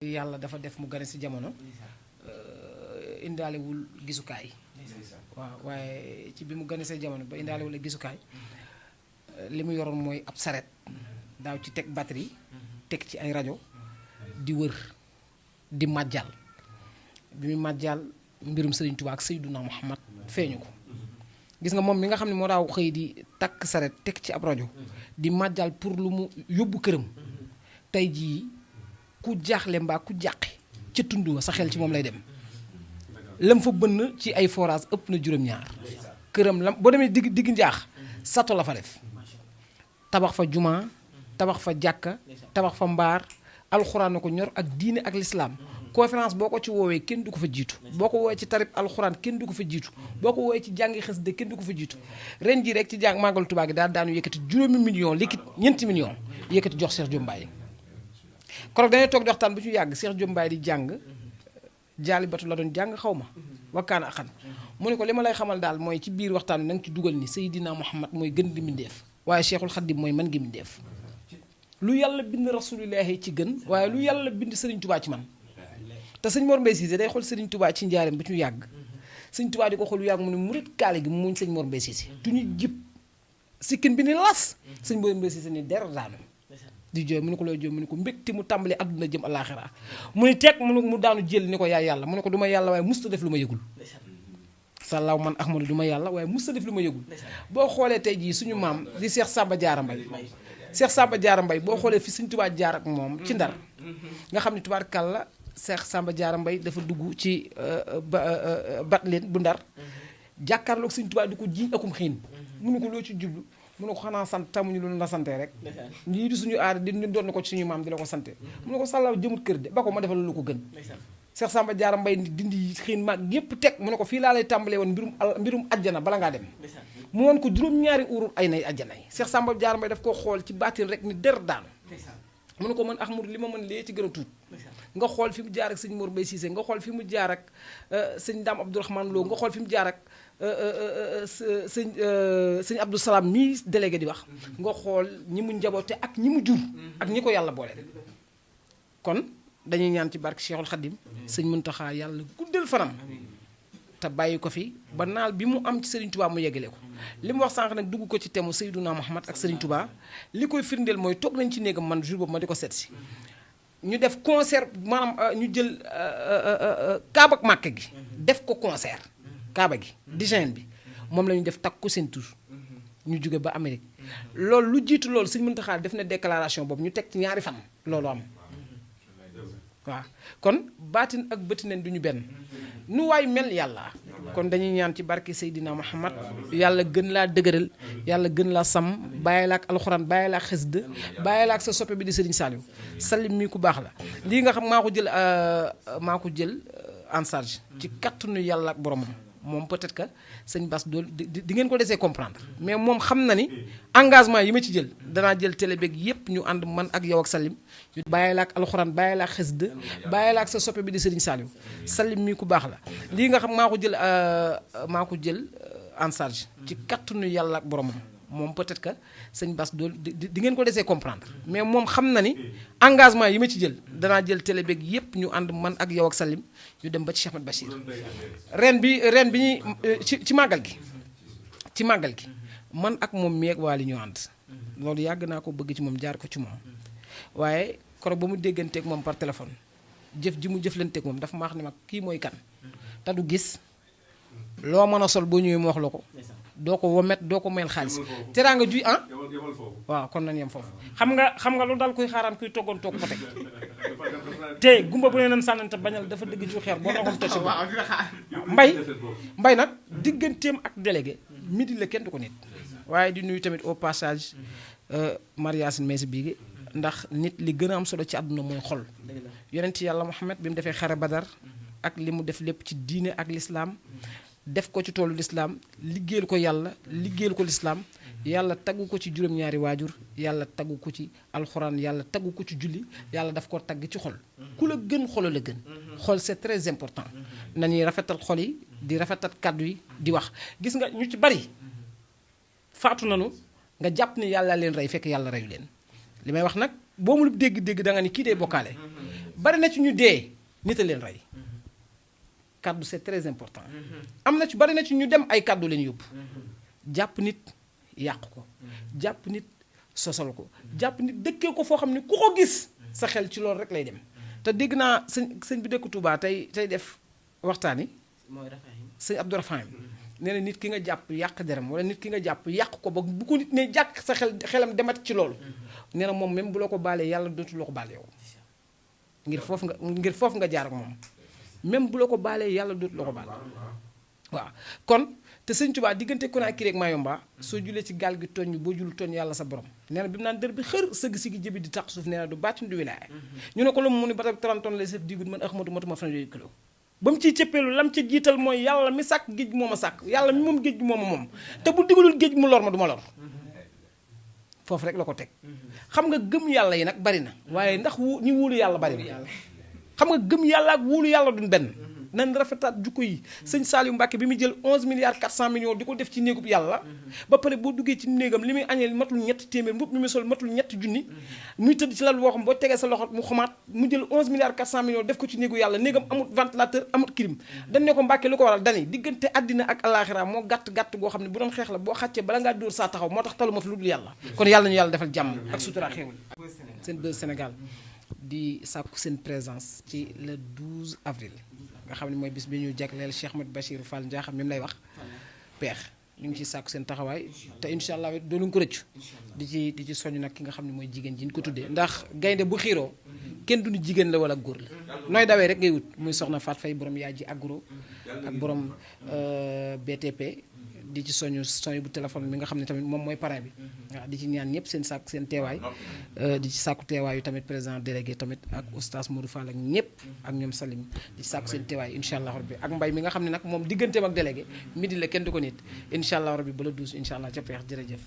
yàlla dafa def mu gane si jamono indaalewul gisukaay waaw waaye ci bi mu gane see jamono ba indaalewul ak gisukaay li mu yoroon mooy ab saret daaw ci teg batterie teg ci ay rajo di wër di màjjal bi mu màjjal mbirum Sëriñ Tuubaa ak Seyduna Muhammad feeñu ko gis nga moom mi nga xam ne moo daaw xëy di takk saret teg ci ab rajo di màjjal pour lu mu yóbbu këram tey jii ku jaaxle mbaa ku jàqe ca tund wa sa xel ci moom lay dem lam fa bënn ci ay forage ëpp na juróom-ñaar këram lam boo demee digg njaax sato la fa def tabax fa jumaa tabax fa jàkka tabax fa mbaar alxuraan na ko ñor ak diine ak lislaam conférence boo ko ci woowee kenn du ko fa jiitu boo ko woowee ci tarib alxuraan kenn du ko fa jiitu boo ko woowee ci jàngi xasida kenn du ko fa jiitu ren jii rek ci jàng màggalu Tuubaa gi daanu yëkkati juróomi million liquide ñeenti million yëkkati jox Cheikh Diop Mbaye korog dañuy toog di waxtaan bu ci yàgg Cheikh Diop Mbaye di jàng jaali batu la doon jàng xaw ma wakkaan axan mu ne ko li ma lay xamal daal mooy ci biir waxtaan bi na nga ci dugal ni Seydina Muhammad mooy gën di mindeef waaye Cheikhul Khadim mooy man gi mindeef lu yàlla bind rasulillahi ci gën waaye lu yàlla bind Serigne Touba ci man te sëñ Mor Mbaye Cissé day xool Serigne Touba ci njaareem ba ci yàgg sëñ Touba di ko xool lu yàgg mu ne murit kaale gi mu muñ sëñ Mor Mbaye Cissé tu ñu jib sikkin bi ni las sëñ Mor Mbaye Cissé ni der daanu di jooy mu ne ko looy jooy mu ne ko mbégte mu tàmbalee àdduna jëm àllaaxira mu ne teg mu daanu jël ni ko yaay yàlla mu ne ko du ma yàlla waaye musta def lu ma yëgul sàllaaw man Ahmadu du ma yàlla waaye musta def lu ma yëgul boo xoolee tey jii suñu maam di Cheikh Samba Diarra Mbaye Cheikh Samba Diarra Mbaye boo xoolee fi Sëñ Tuubaa jaar ak moom ci Ndar nga xam ne tubaarkàlla Cheikh Samba Diarra Mbaye dafa dugg ci bat leen bu Ndar jàkkaarloog Sëñ Tuubaa di ko jiiñ akum xiin mu ne ko loo ci jublu mu ne ko xanaa sant tamuñu lu la sante rek lii di suñu aar di doon na ko ci suñu maam di la ko sante mu ne ko sàllaaw jëmut kër de ba ko ma defal lu ko gën Cheikh Samba Diarra Mbaye dindi xiin maag yépp teg mu ne ko fii laa lay tàmbalee woon mbirum ajjana bala ngaa dem mu woon ko juróom-ñaari urul ay nay ajjana yi Cheikh Samba Diarra Mbaye daf ko xool ci baatin rek ni der daanu mu ne ko man Ahmadu li ma mën lee ci gën a tuut nga xool fi mu jaar ak sëñ Mor Mbaye Cissé nga xool fi mu jaar ak sëñ Dame Abdourahmane Lo nga xool fi mu jaar ak sëñ Abdou Salam mii délégué di wax nga xool ñi mu njaboote ak ñi mu jur ak ñi ko yàlla boole kon dañuy ñaan ci barke Cheikhul Khadim sëñ Muntaxa yàlla guddal fanam te bàyyi ko fi ba naal bi mu am ci Serigne Touba mu yeggale ko li mu wax sànq nag dugg ko ci temu Seyduna Muhammad ak Serigne Touba li koy firndeel mooy toog nañ ci néegam man jour boobu ma di ko seet si ñu def concert maanaam ñu jël kaaba ak Màkka gi def ko concert kaaba gi design bi moom la ñu def takk ko seen tur ñu jóge ba Amérique loolu lu jiitu loolu Sëñ Muntaxa def na déclaration boobu ñu teg ci ñaari fan loolu am waaw kon baatin ak bëtineen du ñu benn nu waay mel yàlla kon dañuy ñaan ci barke Seydina Muhammad yàlla gën laa dëgëral yàlla gën laa sàmm bàyyi la ak alxuraan bàyyi la ak xasida bàyyi la ak sa soppe bi di Serigne Saliou Salim mii ku baax la lii nga xam maa ko jël en charge ci kattanu yàlla ak boromam moom peut-être que sëñ Bass dool di ngeen ko desee comprendre mais moom xam na ni engagement yi ma ci jël danaa jël télé beeg yépp ñu ànd man ak yow ak Salim ñu bàyyi la ak alxuraan bàyyi la ak xasida bàyyi la ak sa soppe bi di Serigne Saliou Salim mii ku baax la lii nga xam maa ko jël en charge ci kattanu yàlla ak boromam moom peut-être que sëñ Bass dool di ngeen ko desee comprendre mais moom xam na ni engagement yi ma ci jël danaa jël télé beeg yépp ñu ànd man ak yow ak Salim ñu dem ba ci Cheikh Ahmed Bachir ren bi ñuy ci màggal gi man ak moom mi ak waa li ñu ànd loolu yàgg naa ko bëgg ci moom jaar ko ci moom waaye koro ba mu dégganteeg moom par téléphone jëf ji mu jëflanteeg moom dafa ma wax ne ma kii mooy kan te du gis loo mën a sol boo ñëwee mu wax la ko doo ko womet doo ko mel xaalis teraanga juy waaw kon nañ yem foofu xam nga lu dal kuy xaaraan kuy toggoon toog ko teg te gumba bu ne nan sànnante bañal dafa dëgg ci xeer boo noxoon toj si mbay nag digganteem ak délégué midi la kenn du ko nit waaye di nuyu tamit au passage Mariasin Meysi Biige ndax nit li gën a am solo ci àdduna mooy xol yonent yàlla Muhammad bi mu defee xare Badar ak li mu def lépp ci diine ak lislaam def ko ci toolu lislaam liggéeyal ko yàlla liggéeyal ko lislaam yàlla taggu ko ci juróom-ñaari waajur yàlla taggu ko ci alxuraan yàlla taggu ko ci julli yàlla daf ko tagg ci xol ku la gën xolo la gën xol c'est très important nañuy rafetal xol yi di rafetal kàddu yi di wax gis nga ñu ci bari faatu nanu nga jàpp ni yàlla leen rey fekk yàlla reyu leen li may wax nag boo mu dégg-dégg da nga ni kii dee bokkaale bari na ci ñu dee nit a leen rey kaddu c'est très important am na ci bari na ci ñu dem ay kaddu leen yóbbu jàpp nit yàq ko jàpp nit sosal ko jàpp nit dëkkee ko foo xam ne ku ko gis sa xel ci loolu rek lay dem te dégg naa sëñ bi dëkk Touba tey def waxtaan yi sëñ Abdourahim nee na nit ki nga jàpp yàq deram wala nit ki nga jàpp yàq ko ba bu ko nit ne jàkk sa xelam demat ci loolu nee na moom même bu la ko baalee yàlla dootul la ko baale yow ngir foofu nga jaar ak moom même bu la ko baalee yàlla dootul la ko baale waaw kon te sëñ Tuubaa diggante Conakry ak Mayomba soo julee ci gaal gi tooñ boo jul tooñ yàlla sa borom nee na bi mu naan dër bi xër sëgg si gi jëbi di tax suuf nee na du bàcc du wilaaya ñu ne ko lu mu ni ba 30 tonnes lay sef digut man Ahmadu matuma fanweeri kilo ba mu ciy cëppeelu lam ca jiital mooy yàlla mi sàkk géej gi moo ma sàkk yàlla mi moom géej gi moo ma moom te bu digalul géej mu lor ma du ma lor foofu rek la ko teg xam nga gëm yàlla yi nag bari na waaye ndax ñi wóolu yàlla bari na xam nga gëm yàlla ak wóolu yàlla duñ benn nan rafetaat jukko yi sëñ Saliou Mbacke bi muy jël 11 milliards 400 millions di ko def ci néegub yàlla ba pare boo duggee ci néegam li muy añee matul ñetti téeméer mbub mi muy sol matul ñetti junni muy tëdd ci lal boo xam boo tegee sa loxo mu xamaat mu jël 11 milliards 400 millions def ko ci néegu yàlla néegam amul ventilateur amul clim dañ ne ko Mbacke lu ko waral dani diggante àddina ak alaxira moo gàtt goo xam ne bu doon xeex la boo xàccee bala ngaa dóor saa taxaw moo tax talu ma fi lu dul yàlla kon yàlla ñu yàlla defal jàmm ak sutura xéewal seen Buzz Sénégal di sàkku seen présence ci le 12 avril nga xam ne mooy bis bi ñu jagleel Cheikh Ahmed Bachir Fall Ndiakham mi mu lay wax peex ñu ngi ciy sàkku seen taxawaay te incha allah dooluñ ko rëccu di ci soññ nag ki nga xam ne mooy jigéen ji ñu ko tuddee ndax gaynde bu xiiroo kenn duñu jigéen la wala góor la nooy dawee rek ngay wut muy soxna Faat Fay borom yaay ji agro ak borom BTP di ci soñu bu téléphone mi nga xam ne tamit moom mooy parrain bi waaw di ci ñaan ñëpp seen sàkku seen teewaay di ci sàkku teewaayu tamit président délégué tamit ak oustaz Modou Fall ak ñëpp ak ñoom Salim di ci sàkku seen teewaay incha allah rabbi ak mbay mi nga xam ne nag moom digganteem ak délégué midi la kenn du ko nit incha allah rabbi ba la 12 incha allah ca peex jërëjëf